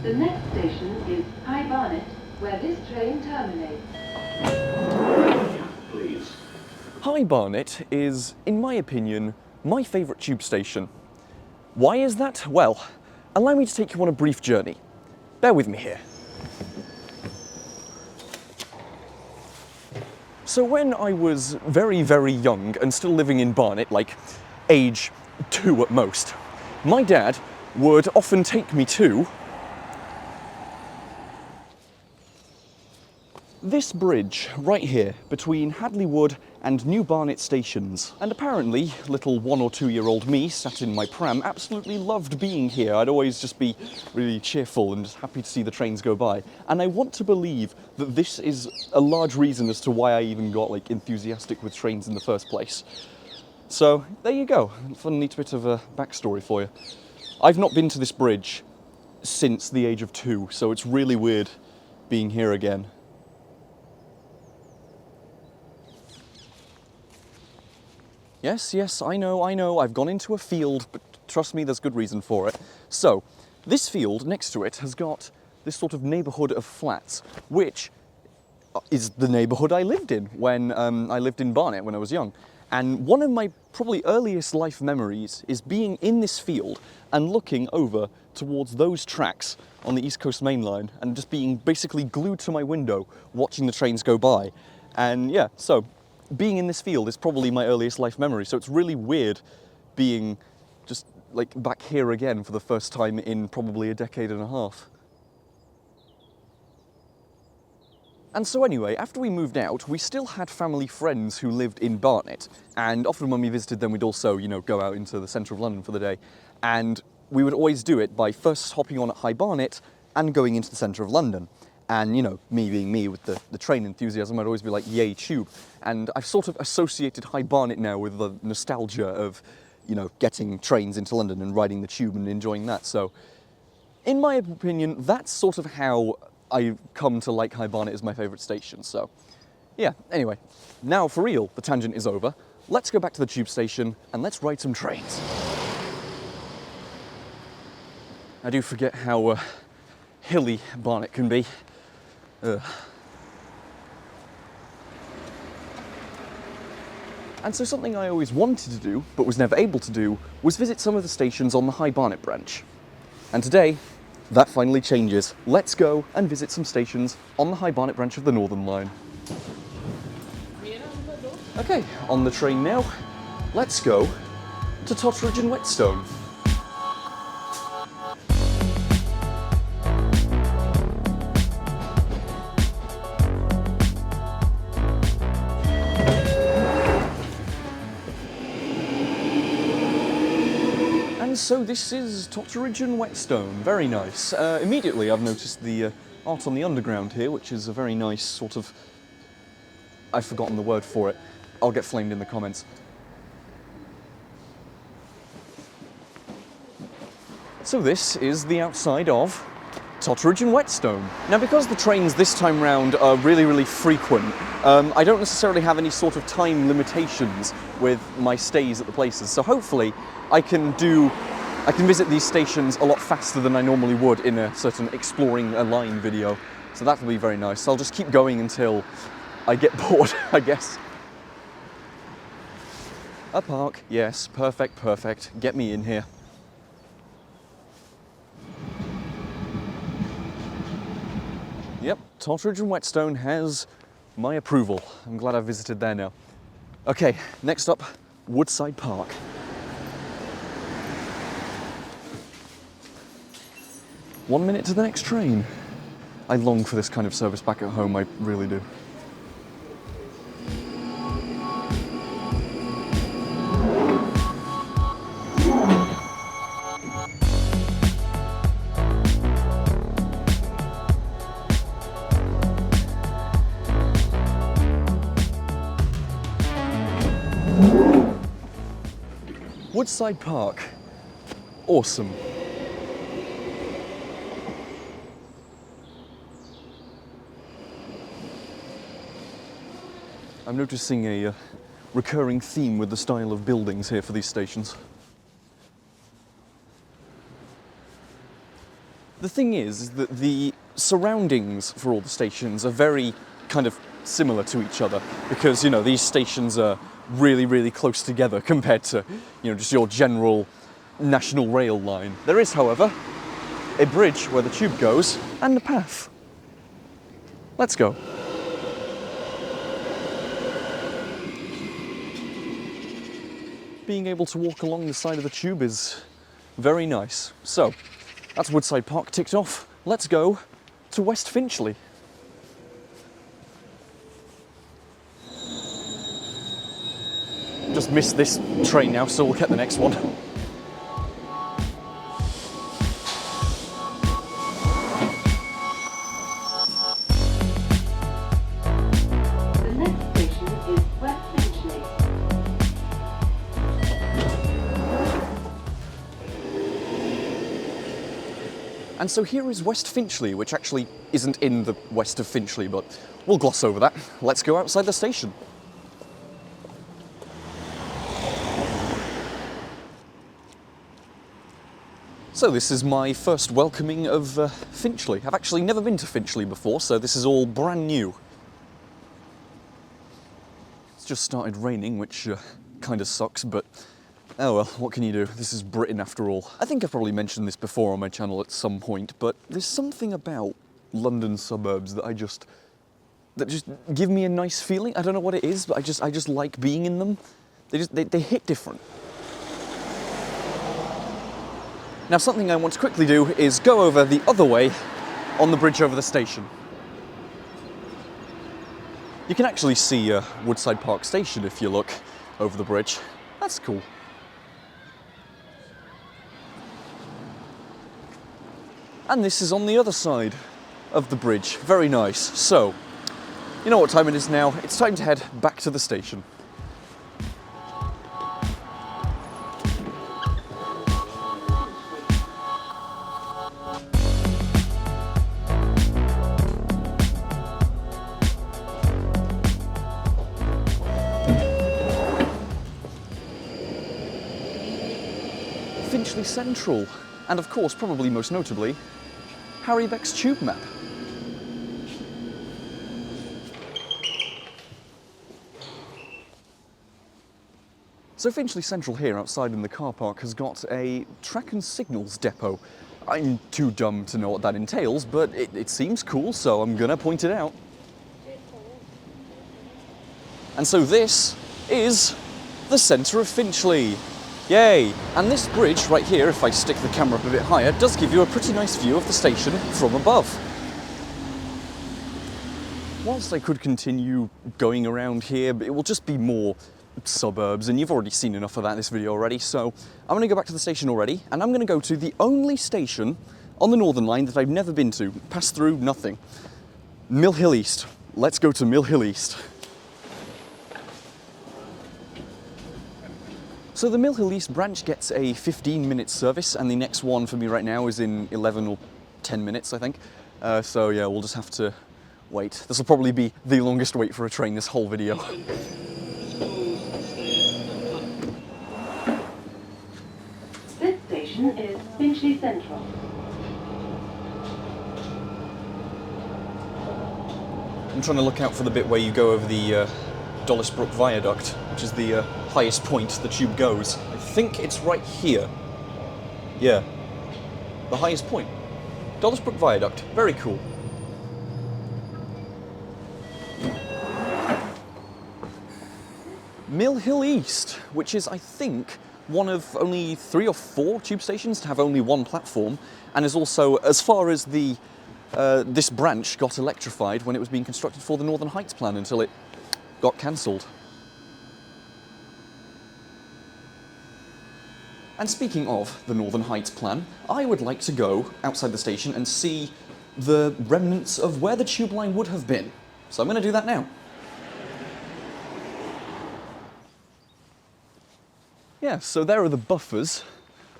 The next station is High Barnet, where this train terminates. Please. High Barnet is, in my opinion, my favourite tube station. Why is that? Well, allow me to take you on a brief journey. Bear with me here. So when I was very, very young and still living in Barnet, like age 2 at most, my dad would often take me to this bridge right here between Hadley Wood and New Barnet stations. And apparently, little 1 or 2 year old me sat in my pram absolutely loved being here. I'd always just be really cheerful and just happy to see the trains go by. And I want to believe that this is a large reason as to why I even got like enthusiastic with trains in the first place. So there you go, fun neat bit of a backstory for you. I've not been to this bridge since the age of 2, so it's really weird being here again. Yes, I know, I've gone into a field, but trust me, there's good reason for it. So, this field next to it has got this sort of neighbourhood of flats, which is the neighbourhood I lived in when I lived in Barnet when I was young. And one of my probably earliest life memories is being in this field and looking over towards those tracks on the East Coast Main Line and just being basically glued to my window watching the trains go by. And yeah, so being in this field is probably my earliest life memory, so it's really weird being just like back here again for the first time in probably a decade and a half. And so anyway, after we moved out, we still had family friends who lived in Barnet, and often when we visited them we'd also, go out into the centre of London for the day, and we would always do it by first hopping on at High Barnet and going into the centre of London. And, me being me with the train enthusiasm, I'd always be like, yay, tube. And I've sort of associated High Barnet now with the nostalgia of, getting trains into London and riding the tube and enjoying that. So, in my opinion, that's sort of how I've come to like High Barnet as my favourite station. So, yeah, anyway, now for real, the tangent is over. Let's go back to the tube station and let's ride some trains. I do forget how hilly Barnet can be. And so something I always wanted to do, but was never able to do, was visit some of the stations on the High Barnet branch. And today, that finally changes. Let's go and visit some stations on the High Barnet branch of the Northern Line. Okay, on the train now, let's go to Totteridge and Whetstone. So this is Totteridge and Whetstone, very nice. Immediately I've noticed the art on the underground here, which is a very nice sort of... I've forgotten the word for it. I'll get flamed in the comments. So this is the outside of Totteridge and Whetstone. Now because the trains this time round are really, really frequent, I don't necessarily have any sort of time limitations with my stays at the places, so hopefully I can visit these stations a lot faster than I normally would in a certain exploring a line video. So that will be very nice. I'll just keep going until I get bored, I guess. A park, yes, perfect. Get me in here. Yep, Totteridge and Whetstone has my approval. I'm glad I've visited there now. Okay, next up, Woodside Park. One minute to the next train. I long for this kind of service back at home, I really do. Woodside Park. Awesome. I'm noticing a recurring theme with the style of buildings here for these stations. The thing is that the surroundings for all the stations are very kind of similar to each other because, you know, these stations are really, really close together compared to, you know, just your general national rail line. There is, however, a bridge where the tube goes and a path. Let's go. Being able to walk along the side of the tube is very nice. So, that's Woodside Park ticked off. Let's go to West Finchley. Just missed this train now, so we'll get the next one. The next station is West Finchley. And so here is West Finchley, which actually isn't in the west of Finchley, but we'll gloss over that. Let's go outside the station. So this is my first welcoming of Finchley. I've actually never been to Finchley before, so this is all brand new. It's just started raining, which kind of sucks, but oh well, what can you do? This is Britain after all. I think I've probably mentioned this before on my channel at some point, but there's something about London suburbs that just give me a nice feeling. I don't know what it is, but I just like being in them. They hit different. Now, something I want to quickly do is go over the other way on the bridge over the station. You can actually see Woodside Park Station if you look over the bridge. That's cool. And this is on the other side of the bridge. Very nice. So, you know what time it is now? It's time to head back to the station. Finchley Central, and of course, probably most notably, Harry Beck's tube map. So Finchley Central here outside in the car park has got a track and signals depot. I'm too dumb to know what that entails, but it seems cool, so I'm gonna point it out. And so this is the centre of Finchley. Yay! And this bridge right here, if I stick the camera up a bit higher, does give you a pretty nice view of the station from above. Whilst I could continue going around here, it will just be more suburbs, and you've already seen enough of that in this video already, so I'm going to go back to the station already, and I'm going to go to the only station on the Northern Line that I've never been to. Pass through, nothing. Mill Hill East. Let's go to Mill Hill East. So the Mill Hill East branch gets a 15-minute service, and the next one for me right now is in 11 or 10 minutes, I think. So yeah, we'll just have to wait. This will probably be the longest wait for a train this whole video. This station is Finchley Central. I'm trying to look out for the bit where you go over the Dollisbrook Viaduct, which is the highest point the tube goes. I think it's right here. Yeah, the highest point. Dollisbrook Viaduct, very cool. Mill Hill East, which is, I think, one of only 3 or 4 tube stations to have only one platform, and is also, as far as the this branch got electrified when it was being constructed for the Northern Heights plan until it got cancelled. And speaking of the Northern Heights plan, I would like to go outside the station and see the remnants of where the tube line would have been. So I'm going to do that now. Yeah, so there are the buffers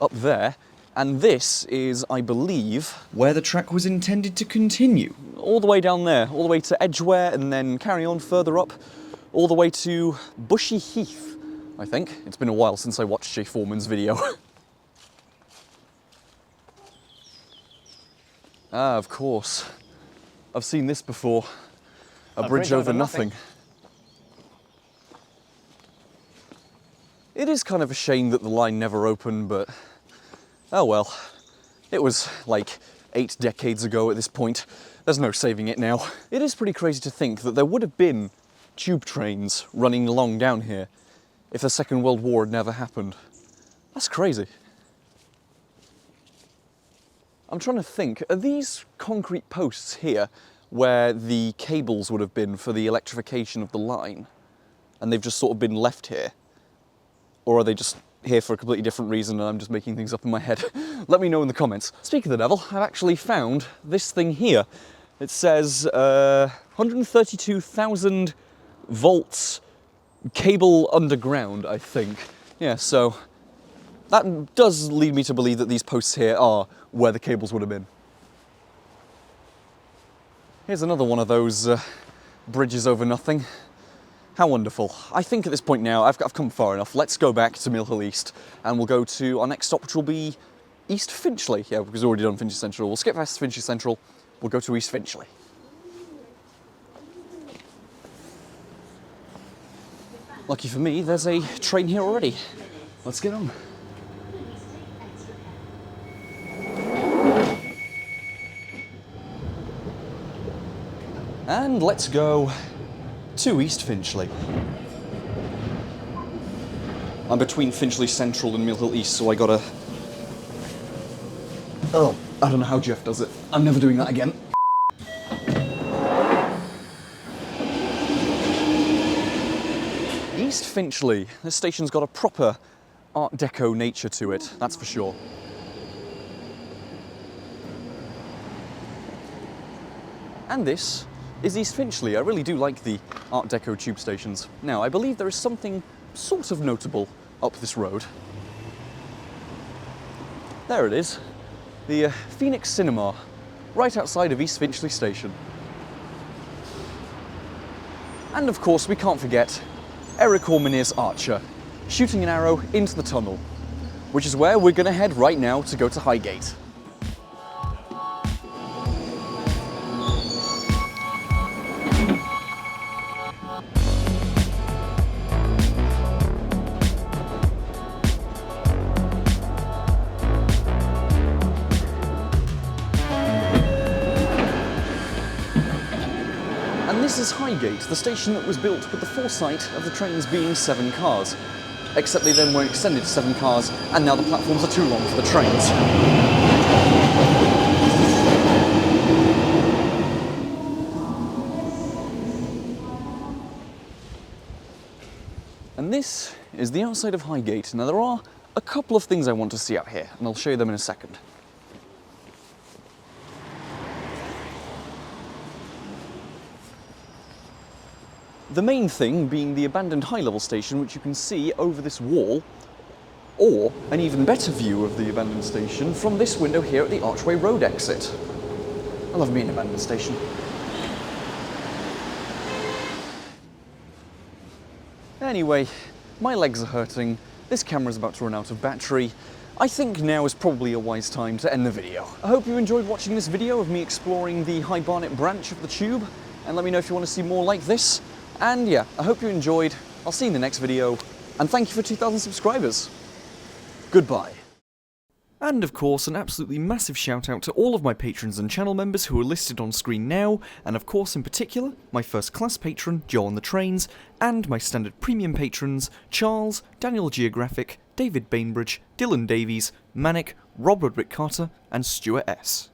up there, and this is, I believe, where the track was intended to continue. All the way down there, all the way to Edgware, and then carry on further up, all the way to Bushy Heath, I think. It's been a while since I watched Jay Foreman's video. Ah, of course. I've seen this before. A bridge over nothing. It is kind of a shame that the line never opened, but oh well. It was like 8 decades ago at this point. There's no saving it now. It is pretty crazy to think that there would have been tube trains running along down here if the Second World War had never happened. That's crazy. I'm trying to think, are these concrete posts here where the cables would have been for the electrification of the line, and they've just sort of been left here? Or are they just here for a completely different reason and I'm just making things up in my head? Let me know in the comments. Speaking of the devil, I've actually found this thing here. It says 132,000 volts cable underground, I think. Yeah, so that does lead me to believe that these posts here are where the cables would have been. Here's another one of those bridges over nothing. How wonderful. I think at this point now, I've come far enough. Let's go back to Mill Hill East and we'll go to our next stop, which will be East Finchley. Yeah, because we've already done Finchley Central. We'll skip past Finchley Central. We'll go to East Finchley. Lucky for me, there's a train here already. Let's get on. And let's go to East Finchley. I'm between Finchley Central and Mill Hill East, so I gotta... Oh, I don't know how Jeff does it. I'm never doing that again. East Finchley. This station's got a proper Art Deco nature to it, that's for sure. And this is East Finchley. I really do like the Art Deco tube stations. Now, I believe there is something sort of notable up this road. There it is. The Phoenix Cinema, right outside of East Finchley Station. And of course, we can't forget Eric Ormanier's Archer, shooting an arrow into the tunnel, which is where we're going to head right now to go to Highgate. And this is Highgate, the station that was built with the foresight of the trains being 7 cars. Except they then weren't extended to 7 cars, and now the platforms are too long for the trains. And this is the outside of Highgate. Now there are a couple of things I want to see out here, and I'll show you them in a second. The main thing being the abandoned high-level station, which you can see over this wall, or an even better view of the abandoned station from this window here at the Archway Road exit. I love me an abandoned station. Anyway, my legs are hurting, this camera's about to run out of battery. I think now is probably a wise time to end the video. I hope you enjoyed watching this video of me exploring the High Barnet branch of the tube, and let me know if you want to see more like this. And yeah, I hope you enjoyed. I'll see you in the next video, and thank you for 2,000 subscribers. Goodbye. And of course, an absolutely massive shout out to all of my patrons and channel members who are listed on screen now, and of course in particular, my first class patron, Joe on the Trains, and my standard premium patrons, Charles, Daniel Geographic, David Bainbridge, Dylan Davies, Manic, Rob Rudwick Carter, and Stuart S.